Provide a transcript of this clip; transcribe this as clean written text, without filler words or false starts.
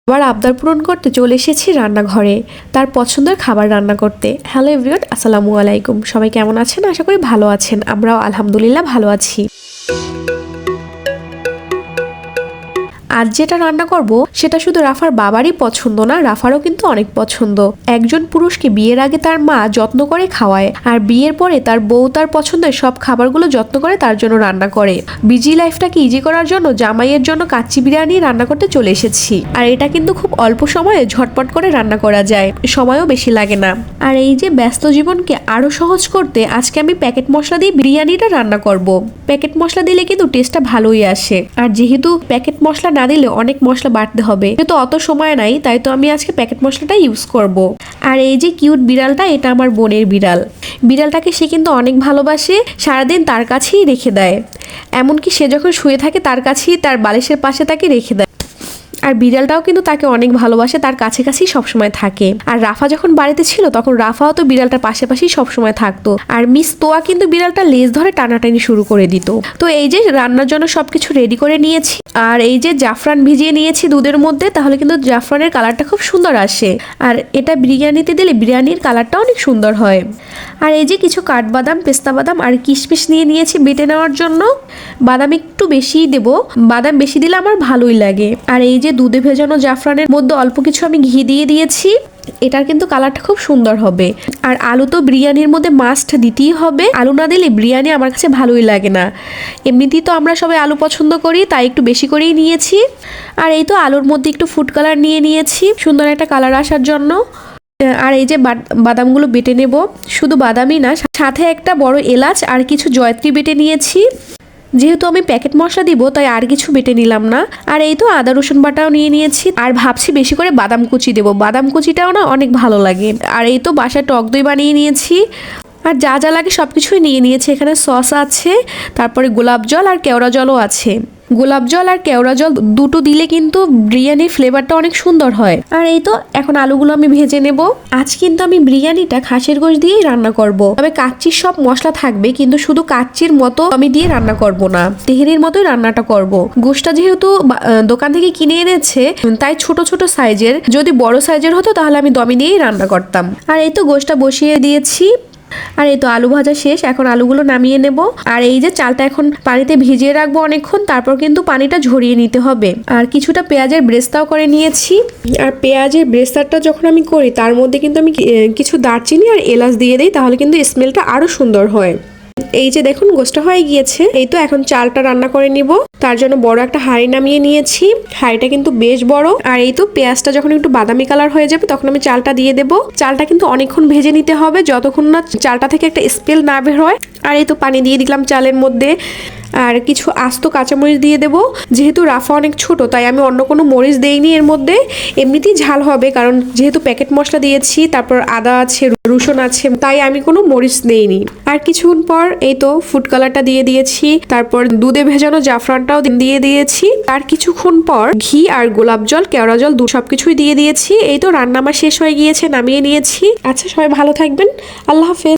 আবার আবদার পূরণ করতে চলে এসেছি রান্নাঘরে, তার পছন্দের খাবার রান্না করতে। হ্যালো এভরিওয়ান, আসসালামু আলাইকুম। সবাই কেমন আছেন? আশা করি ভালো আছেন। আমরাও আলহামদুলিল্লাহ ভালো আছি। আজ যেটা রান্না করব সেটা শুধু রাফার বাবারই পছন্দ না, রাফারও কিন্তু অনেক পছন্দ। একজন পুরুষকে বিয়ের আগে তার মা যত্ন করে খাওয়ায়, আর বিয়ের পরে তার বউ তার পছন্দের সব খাবারগুলো যত্ন করে তার জন্য রান্না করে। বিজি লাইফটাকে ইজি করার জন্য জামাইয়ের জন্য কাচ্চি বিরিয়ানি রান্না করতে চলে এসেছি। আর এটা কিন্তু খুব অল্প সময়ে ঝটপট করে রান্না করা যায়, সময়ও বেশি লাগে না। আর এই যে ব্যস্ত জীবনকে আরো সহজ করতে আজকে আমি প্যাকেট মশলা দিয়ে বিরিয়ানিটা রান্না করব। প্যাকেট মশলা দিলে কিন্তু টেস্টটা ভালোই আসে, আর যেহেতু প্যাকেট মশলা না দিলে অনেক মশলা বাটতে হবে, যেহেতু অত সময় নাই, তাই তো আমি আজকে প্যাকেট মশলাটা ইউজ করব। আর এই যে কিউট বিড়ালটা, এটা আমার বোনের বিড়াল। বিড়ালটাকে সে কিন্তু অনেক ভালোবাসে, সারাদিন তার কাছেই রেখে দেয়। এমনকি সে যখন শুয়ে থাকে তার কাছেই, তার বালিশের পাশে তাকে রেখে দেয়। আর বিড়ালটাও কিন্তু তাকে অনেক ভালোবাসে, তার কাছে কাছেই সবসময় থাকে। আর রাফা যখন বাড়িতে ছিল তখন রাফাও তো বিড়ালটার পাশাপাশি সবসময় থাকতো। আর মিস তোয়া কিন্তু বিড়ালটা লেজ ধরে টানাটানি শুরু করে দিত। তো এই যে রান্নার জন্য সবকিছু রেডি করে নিয়েছি, আর এই যে জাফরান ভিজিয়ে নিয়েছি দুধের মধ্যে, তাহলে কিন্তু জাফরানের কালারটা খুব সুন্দর আসে। আর এটা বিরিয়ানিতে দিলে বিরিয়ানির কালারটা অনেক সুন্দর হয়। আর এই যে কিছু কাঠবাদাম, পেস্তা বাদাম আর কিশমিশ নিয়ে নিয়েছি বেটে নেওয়ার জন্য। বাদাম একটু বেশিই দেব, বাদাম বেশি দিলে আমার ভালোই লাগে। আর এই যে দুধে ভেজানো জাফরানের মধ্যে অল্প কিছু আমি ঘি দিয়ে দিয়েছি, এটার কিন্তু কালারটা খুব সুন্দর হবে। আর আলু তো বিরিয়ানির মধ্যে মাস্ট দিতেই হবে, আলু না দিলে বিরিয়ানি আমার কাছে ভালোই লাগে না। এমনিতেই তো আমরা সবাই আলু পছন্দ করি, তাই একটু বেশি করেই নিয়েছি। আর এই তো আলুর মধ্যে একটু ফুড কালার নিয়ে নিয়েছি সুন্দর একটা কালার আসার জন্য। আর এই যে বাদামগুলো বেটে নেব, শুধু বাদামই না, সাথে একটা বড় এলাচ আর কিছু জয়ত্রী বেটে নিয়েছি। যেহেতু আমি প্যাকেট মশলা দিব তাই আর কিছু বেটে নিলাম না। আর এই তো আদা রসুন বাটাও নিয়ে নিয়েছি, আর ভাবছি বেশি করে বাদাম কুচি দেবো, বাদাম কুচিটাও না অনেক ভালো লাগে। আর এই তো বাসায় টক দই বানিয়ে নিয়েছি, আর যা যা লাগে সব কিছুই নিয়ে নিয়েছি। এখানে সস আছে, তারপরে গোলাপ জল আর কেওড়া জলও আছে। গোলাপ জল আর কেওড়া জল দুটো দিলে কিন্তু বিরিয়ানির ফ্লেভারটা অনেক সুন্দর হয়। আর এই তো এখন আলুগুলো আমি ভেজে নেব। আজ কিন্তু আমি বিরিয়ানিটা খাসির গোশত দিয়েই রান্না করব, তবে কাচ্চির সব মশলা থাকবে, কিন্তু শুধু কাচ্চির মতো আমি দিয়ে রান্না করব না, তেহেরির মতোই রান্নাটা করব। গোশতটা যেহেতু দোকান থেকে কিনে এনেছে, তাই ছোট ছোট সাইজের, যদি বড় সাইজের হতো তাহলে আমি দমে দিয়েই রান্না করতাম। আর এই তো গোশতটা বসিয়ে দিয়েছি। আর এই তো আলু ভাজা শেষ, এখন আলুগুলো নামিয়ে নেব। আর এই যে চালটা এখন পানিতে ভিজিয়ে রাখবো অনেকক্ষণ, তারপর কিন্তু পানিটা ঝরিয়ে নিতে হবে। আর কিছুটা পেঁয়াজের ব্রেস্তাও করে নিয়েছি। আর পেঁয়াজের ব্রেস্তাটা যখন আমি করি তার মধ্যে কিন্তু আমি কিছু দারচিনি আর এলাচ দিয়ে দিই, তাহলে কিন্তু স্মেলটা আরো সুন্দর হয়। এই যে দেখুন গোশতটা হয়ে গিয়েছে। এই তো এখন চালটা রান্না করে নিব, তার জন্য বড় একটা হাঁড়ি নামিয়ে নিয়েছি। হাঁড়িটা কিন্তু বেশ বড়। আর এই তো পেঁয়াজটা যখন একটু বাদামি কালার হয়ে যাবে তখন আমি চালটা দিয়ে দেব। চালটা কিন্তু অনেকক্ষণ ভেজে নিতে হবে, যতক্ষণ না চালটা থেকে একটা স্মেল না বের হয়। আর এই তো পানি দিয়ে দিলাম চালের মধ্যে, আর কিছু আস্ত কাঁচামরিচ দিয়ে দেব। যেহেতু রাফা অনেক ছোট তাই আমি অন্য কোনো মরিচ দেইনি এর মধ্যে, এমনিতেই ঝাল হবে কারণ যেহেতু প্যাকেট মশলা দিয়েছি, তারপর আদা আছে, রসুন আছে, তাই আমি কোনো মরিচ দেইনি। আর কিছুক্ষণ পর এই তো ফুড কালারটা দিয়ে দিয়েছি, তারপর দুধে ভেজানো জাফরানটাও দিয়ে দিয়েছি। আর কিছুক্ষণ পর ঘি আর গোলাপ জল, কেওড়া জল, সবকিছুই দিয়ে দিয়েছি। এই তো রান্না আমার শেষ হয়ে গিয়েছে, নামিয়ে নিয়েছি। আচ্ছা, সবাই ভালো থাকবেন, আল্লাহ হাফেজ।